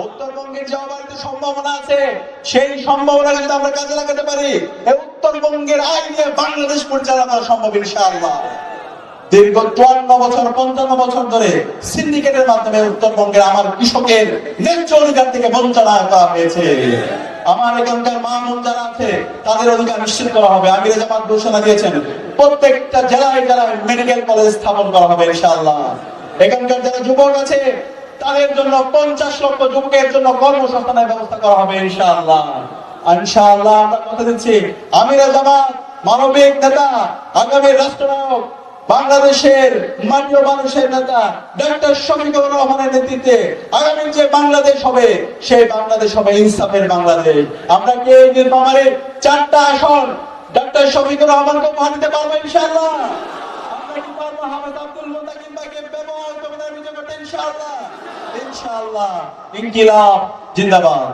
উত্তরবঙ্গের যে অবারিত সম্ভাবনা আছে সেই সম্ভাবনা যদি আমরা কাজে লাগাতে পারি, এই উত্তরবঙ্গের আয় নিয়ে বাংলাদেশ পরিচালনা সম্ভব ইনশাআল্লাহ। দীর্ঘ 54 বছর 55 বছর ধরে সিন্ডিকেটের মাধ্যমে উত্তরবঙ্গের আমার কৃষকের ন্যায্য অধিকার থেকে বঞ্চনা করা হয়েছে। আমার এখানকার মা বোন যারা আছে তাদের অধিকার নিশ্চিত করা হবে। আমিরে জামাত ঘোষণা দিয়েছেন প্রত্যেকটা জেলায় জেলায় মেডিকেল কলেজ স্থাপন করা হবে ইনশাআল্লাহ। এখানকার যারা যুবক আছে তাদের জন্য 50 লক্ষ যুবকের জন্য কর্মসংস্থানের ব্যবস্থা করা হবে ইনশাআল্লাহ। ইনশাআল্লাহ আমরা কথা দিচ্ছি, আমিরে জামাত মানবিক নেতা, আগামী রাষ্ট্রনায়ক, বাংলাদেশের মাটি ও মানুষের নেতা ডক্টর শফিকুর রহমানের নেতৃত্বে আগামী যে বাংলাদেশ হবে সেই বাংলাদেশ হবে ইনসাফের বাংলাদেশ। আমরা কি এই নির্বাচনের 4টা আসন ডক্টর শফিকুর রহমানকে উপহার দিতে পারবো ইনশাআল্লাহ? আমরা কি পারবো হামিদ আব্দুল মুত্তাকিম ভাইকে ব্যবহার করে বিজয় করতে ইনশাআল্লাহ? ইনশাআল্লাহ। ইনকিলাব জিন্দাবাদ।